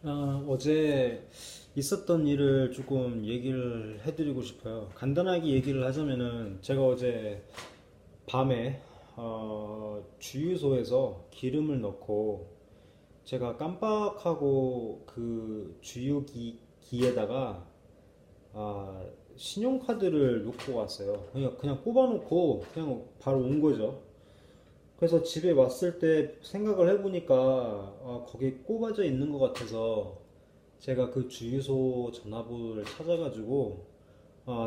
어제 있었던 일을 조금 얘기를 해드리고 싶어요. 간단하게 얘기를 하자면은 제가 어제 밤에 주유소에서 기름을 넣고 제가 깜빡하고 그 주유기에다가 신용카드를 놓고 왔어요. 그냥 꼽아놓고 그냥 바로 온 거죠. 그래서 집에 왔을 때 생각을 해보니까 거기 꼽아져 있는 것 같아서 제가 그 주유소 전화부를 찾아가지고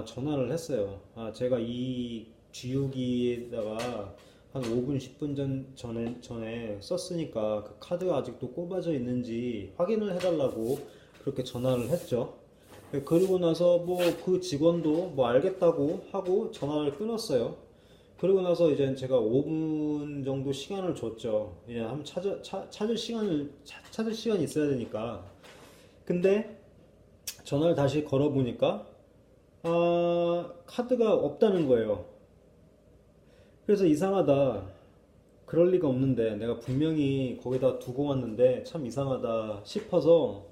전화를 했어요. 제가 이 주유기에다가 한 5분, 10분 전에 썼으니까 그 카드가 아직도 꼽아져 있는지 확인을 해달라고 그렇게 전화를 했죠. 그리고 나서 뭐 그 직원도 뭐 알겠다고 하고 전화를 끊었어요. 그리고 나서 이제 제가 5분 정도 시간을 줬죠. 그냥 한번 찾을 시간이 있어야 되니까. 근데 전화를 다시 걸어보니까 카드가 없다는 거예요. 그래서 이상하다. 그럴 리가 없는데 내가 분명히 거기다 두고 왔는데 참 이상하다 싶어서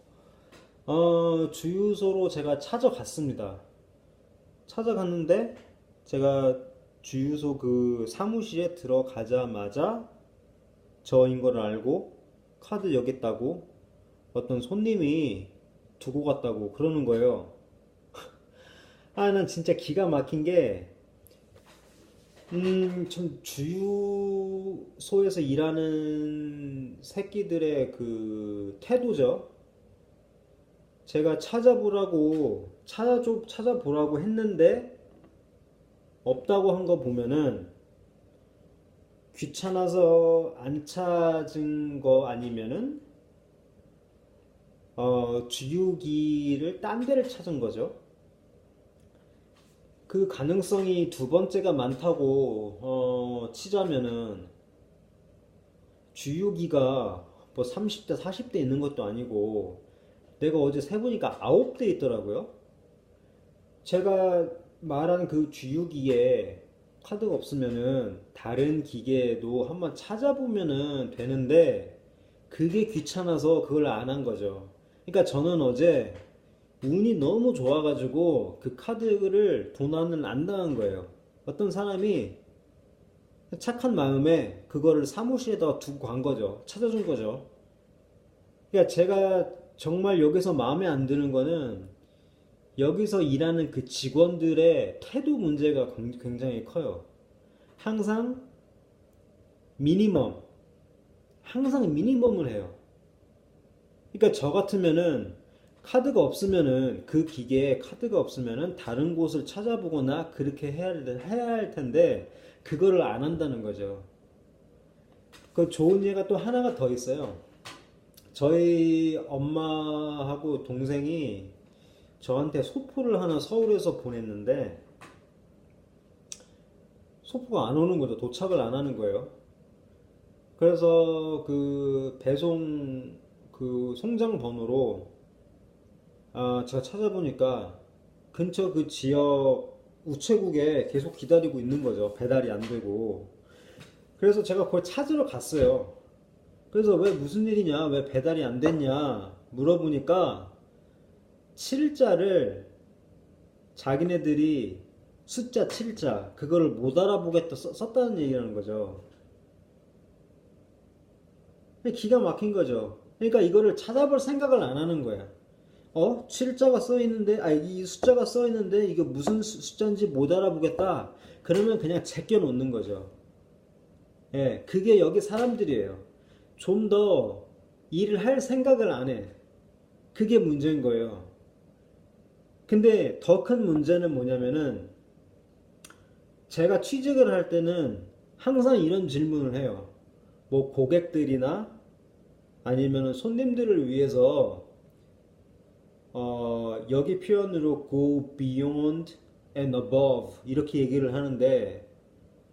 주유소로 제가 찾아갔습니다. 찾아갔는데 제가 주유소 그 사무실에 들어가자마자 저인 걸 알고 카드 여기 있다고 어떤 손님이 두고 갔다고 그러는 거예요. 난 진짜 기가 막힌 게, 참 주유소에서 일하는 새끼들의 그 태도죠. 제가 찾아보라고 했는데 없다고 한 거 보면은 귀찮아서 안 찾은 거 아니면은 주유기를 딴 데를 찾은 거죠. 그 가능성이 두 번째가 많다고 치자면은 주유기가 뭐 30대 40대 있는 것도 아니고 내가 어제 세보니까 9대 있더라고요. 제가 말한 그 주유기에 카드가 없으면은 다른 기계에도 한번 찾아보면은 되는데 그게 귀찮아서 그걸 안 한 거죠. 그러니까 저는 어제 운이 너무 좋아가지고 그 카드를 도난을 안 당한 거예요. 어떤 사람이 착한 마음에 그거를 사무실에다가 두고 간 거죠. 찾아준 거죠. 그러니까 제가 정말 여기서 마음에 안 드는 거는 여기서 일하는 그 직원들의 태도 문제가 굉장히 커요. 항상 미니멈, 항상 미니멈을 해요. 그러니까 저 같으면은 카드가 없으면은 그 기계에 카드가 없으면은 다른 곳을 찾아보거나 그렇게 해야 할 텐데 그거를 안 한다는 거죠. 그 좋은 예가 또 하나가 더 있어요. 저희 엄마하고 동생이 저한테 소포를 하나 서울에서 보냈는데 소포가 안 오는 거죠. 도착을 안 하는 거예요. 그래서 그 배송 그 송장 번호로 제가 찾아보니까 근처 그 지역 우체국에 계속 기다리고 있는 거죠. 배달이 안 되고. 그래서 제가 그걸 찾으러 갔어요. 그래서 왜 무슨 일이냐, 왜 배달이 안 됐냐 물어보니까 7자를 자기네들이 숫자 7자 그거를 못 알아보겠다 썼다는 얘기라는 거죠. 기가 막힌 거죠. 그러니까 이거를 찾아볼 생각을 안 하는 거야. 7자가 써 있는데, 이 숫자가 써 있는데, 이거 무슨 숫자인지 못 알아보겠다. 그러면 그냥 제껴 놓는 거죠. 예, 그게 여기 사람들이에요. 좀 더 일을 할 생각을 안 해. 그게 문제인 거예요. 근데 더 큰 문제는 뭐냐면은, 제가 취직을 할 때는 항상 이런 질문을 해요. 뭐 고객들이나 아니면 손님들을 위해서 여기 표현으로 go beyond and above 이렇게 얘기를 하는데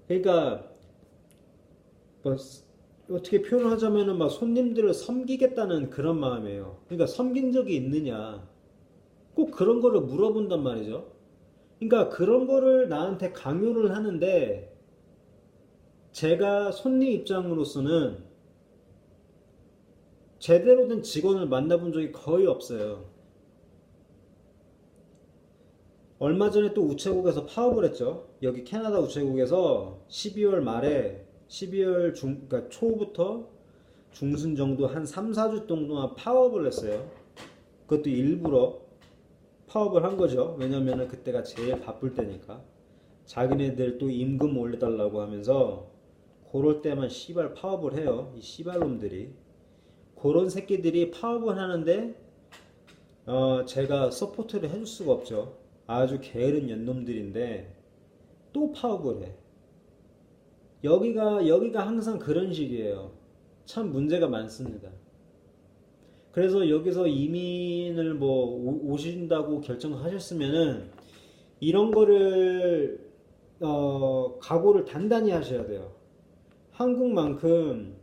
그러니까 뭐 어떻게 표현을 하자면은 막 손님들을 섬기겠다는 그런 마음이에요. 그러니까 섬긴 적이 있느냐 꼭 그런 거를 물어본단 말이죠. 그러니까 그런 거를 나한테 강요를 하는데 제가 손님 입장으로서는 제대로 된 직원을 만나본 적이 거의 없어요. 얼마 전에 또 우체국에서 파업을 했죠. 여기 캐나다 우체국에서 12월 말에 12월 그러니까 초부터 중순 정도 한 3, 4주 동안 파업을 했어요. 그것도 일부러 파업을 한 거죠. 왜냐면은 그때가 제일 바쁠 때니까. 자기네들 또 임금 올려달라고 하면서 그럴 때만 씨발 파업을 해요. 이 씨발놈들이. 그런 새끼들이 파업을 하는데 제가 서포트를 해줄 수가 없죠. 아주 게으른 연놈들인데 또 파업을 해. 여기가 항상 그런 식이에요. 참 문제가 많습니다. 그래서 여기서 이민을 뭐 오신다고 결정하셨으면은 이런 거를 각오를 단단히 하셔야 돼요. 한국만큼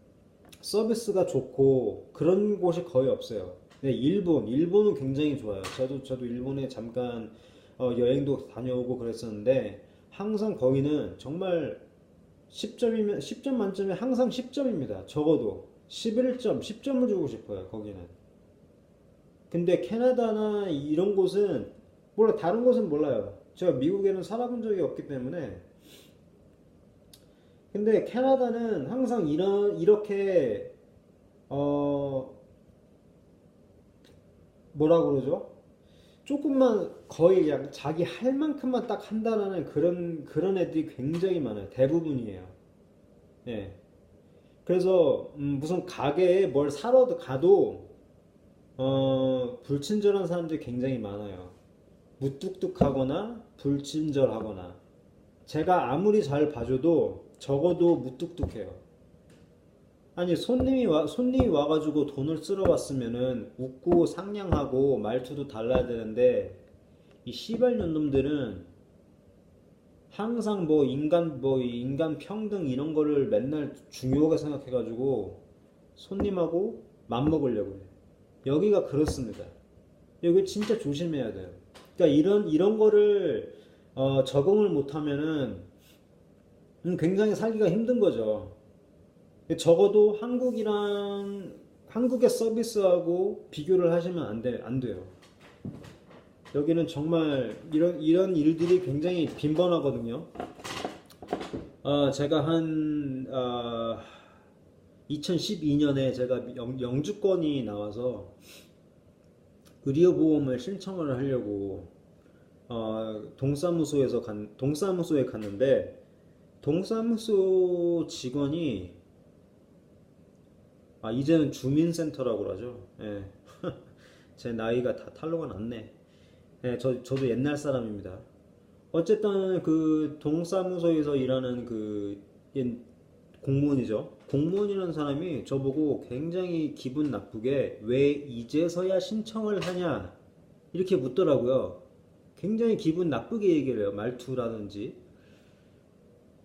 서비스가 좋고 그런 곳이 거의 없어요. 네, 일본은 굉장히 좋아요. 저도 일본에 잠깐 여행도 다녀오고 그랬었는데 항상 거기는 정말 10점이면 10점 만점에 항상 10점입니다. 적어도 11점, 10점을 주고 싶어요. 거기는. 근데 캐나다나 이런 곳은 몰라 다른 곳은 몰라요. 제가 미국에는 살아본 적이 없기 때문에. 근데 캐나다는 항상 이렇게 뭐라 그러죠? 조금만 거의 그냥 자기 할 만큼만 딱 한다라는 그런 애들이 굉장히 많아요. 대부분이에요. 예. 그래서 무슨 가게에 뭘 사러 가도 불친절한 사람들이 굉장히 많아요. 무뚝뚝하거나 불친절하거나 제가 아무리 잘 봐줘도 적어도 무뚝뚝해요. 아니 손님이 와가지고 돈을 쓸어 왔으면은 웃고 상냥하고 말투도 달라야 되는데 이 씨발년 놈들은 항상 뭐 인간 평등 이런 거를 맨날 중요하게 생각해가지고 손님하고 맘먹으려고 해. 여기가 그렇습니다. 여기 진짜 조심해야 돼요. 그러니까 이런 거를 적응을 못하면은 굉장히 살기가 힘든 거죠. 적어도 한국의 서비스하고 비교를 하시면 안 돼요. 여기는 정말 이런 일들이 굉장히 빈번하거든요. 제가 한 2012년에 제가 영주권이 나와서 의료보험을 신청을 하려고 동사무소에 갔는데 동사무소 직원이 이제는 주민센터라고 하죠. 예. 제 나이가 다 탈로가 났네. 예, 저도 옛날 사람입니다. 어쨌든 그 동사무소에서 일하는 그 공무원이죠. 공무원이라는 사람이 저보고 굉장히 기분 나쁘게 왜 이제서야 신청을 하냐 이렇게 묻더라고요. 굉장히 기분 나쁘게 얘기를 해요. 말투라든지.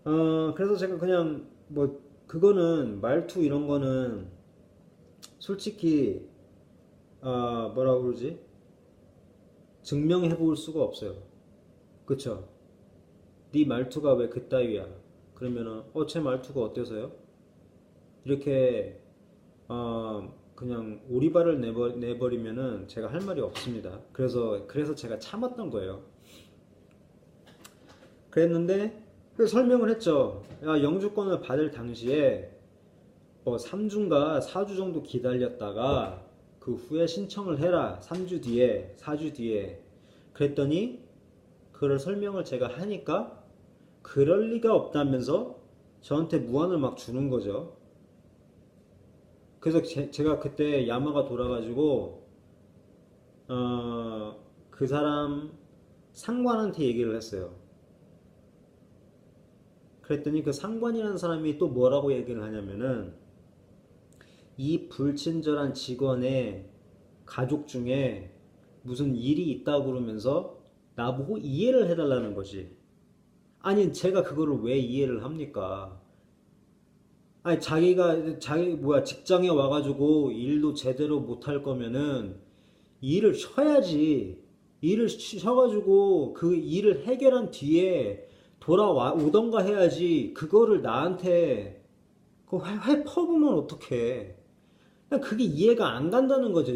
그래서 제가 그냥 뭐 그거는 말투 이런 거는 솔직히 뭐라고 그러지? 증명해 볼 수가 없어요. 그쵸? 네 말투가 왜 그따위야? 그러면은 제 말투가 어때서요? 이렇게 그냥 오리발을 내버리면은 제가 할 말이 없습니다. 그래서 제가 참았던 거예요. 그랬는데 설명을 했죠. 야, 영주권을 받을 당시에 3주인가 4주 정도 기다렸다가 그 후에 신청을 해라. 3주 뒤에 4주 뒤에. 그랬더니 그걸 설명을 제가 하니까 그럴 리가 없다면서 저한테 무한을 막 주는 거죠. 그래서 제가 그때 야마가 돌아가지고 그 사람 상관한테 얘기를 했어요. 그랬더니 그 상관이라는 사람이 또 뭐라고 얘기를 하냐면은 이 불친절한 직원의 가족 중에 무슨 일이 있다고 그러면서 나보고 이해를 해달라는 거지. 아니 제가 그거를 왜 이해를 합니까? 아니 직장에 와가지고 일도 제대로 못할 거면은 일을 쉬어야지. 일을 쉬어가지고 그 일을 해결한 뒤에 오던가 해야지. 그거를 나한테 회 퍼부으면 어떡해. 그게 이해가 안 간다는 거죠.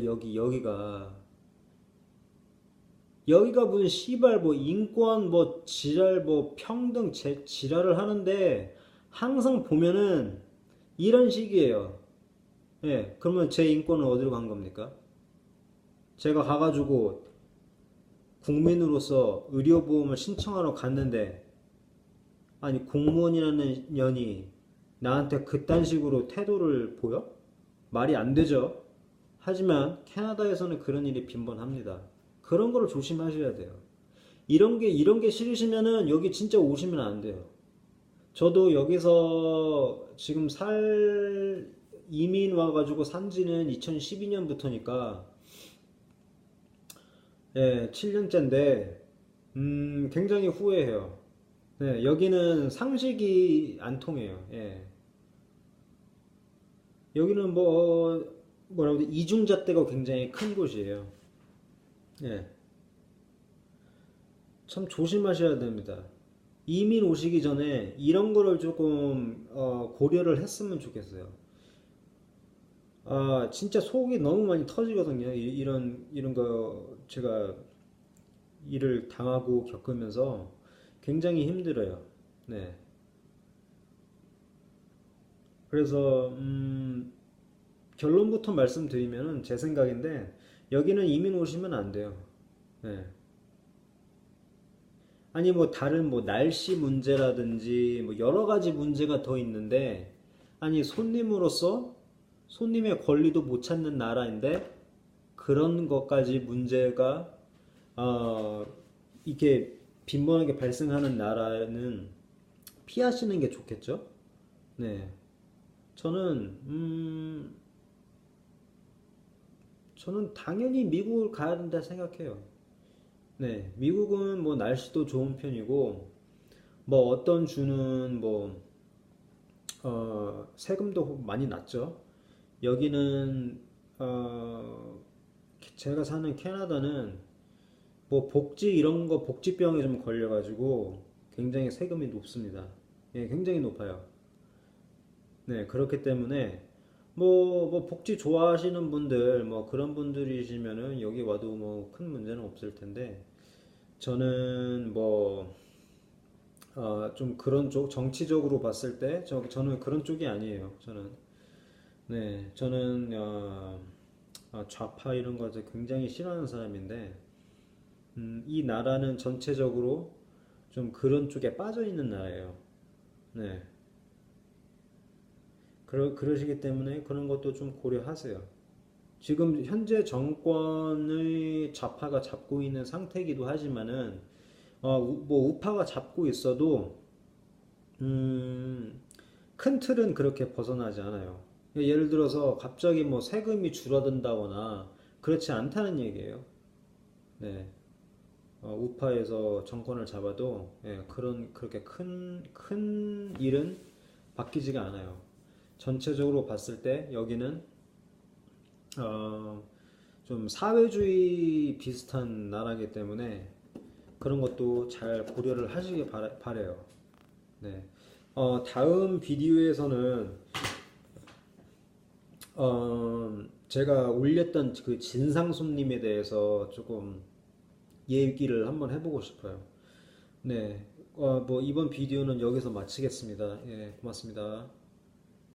여기가 무슨 씨발 뭐 인권 뭐 지랄 뭐 평등 지랄을 하는데 항상 보면은 이런 식이에요. 예, 그러면 제 인권은 어디로 간 겁니까? 제가 가가지고 국민으로서 의료보험을 신청하러 갔는데 아니 공무원이라는 년이 나한테 그딴 식으로 태도를 보여? 말이 안 되죠. 하지만 캐나다에서는 그런 일이 빈번합니다. 그런 거를 조심하셔야 돼요. 이런 게 싫으시면은 여기 진짜 오시면 안 돼요. 저도 여기서 지금 이민 와가지고 산 지는 2012년부터니까, 예, 7년째인데, 굉장히 후회해요. 네, 여기는 상식이 안 통해요. 예. 여기는 뭐라고 이중잣대가 굉장히 큰 곳이에요. 예. 참 조심하셔야 됩니다. 이민 오시기 전에 이런 거를 조금 고려를 했으면 좋겠어요. 아, 진짜 속이 너무 많이 터지거든요. 이런 거 제가 일을 당하고 겪으면서 굉장히 힘들어요. 네. 그래서 결론부터 말씀드리면은 제 생각인데 여기는 이민 오시면 안 돼요. 네. 아니 뭐 다른 뭐 날씨 문제라든지 뭐 여러 가지 문제가 더 있는데 아니 손님의 권리도 못 찾는 나라인데 그런 것까지 문제가 어 이게 빈번하게 발생하는 나라는 피하시는 게 좋겠죠? 네. 저는 저는 당연히 미국을 가야 된다 생각해요. 네. 미국은 뭐 날씨도 좋은 편이고 뭐 어떤 주는 세금도 많이 낮죠. 여기는 제가 사는 캐나다는 뭐 복지 이런 거 복지병에 좀 걸려가지고 굉장히 세금이 높습니다. 예, 굉장히 높아요. 네, 그렇기 때문에 뭐 복지 좋아하시는 분들 뭐 그런 분들이시면은 여기 와도 뭐 큰 문제는 없을 텐데 저는 좀 그런 쪽 정치적으로 봤을 때 저는 그런 쪽이 아니에요. 저는 좌파 이런 것을 굉장히 싫어하는 사람인데 이 나라는 전체적으로 좀 그런 쪽에 빠져 있는 나라예요. 네. 그러시기 때문에 그런 것도 좀 고려하세요. 지금 현재 정권의 좌파가 잡고 있는 상태이기도 하지만은 뭐 우파가 잡고 있어도 큰 틀은 그렇게 벗어나지 않아요. 예를 들어서 갑자기 뭐 세금이 줄어든다거나 그렇지 않다는 얘기예요. 네. 우파에서 정권을 잡아도 예, 그렇게 큰 일은 바뀌지가 않아요. 전체적으로 봤을 때 여기는 어, 좀 사회주의 비슷한 나라이기 때문에 그런 것도 잘 고려를 하시길 바래요. 네. 다음 비디오에서는 제가 올렸던 그 진상 손님에 대해서 조금 얘기를 한번 해보고 싶어요. 네. 뭐 이번 비디오는 여기서 마치겠습니다. 예, 고맙습니다.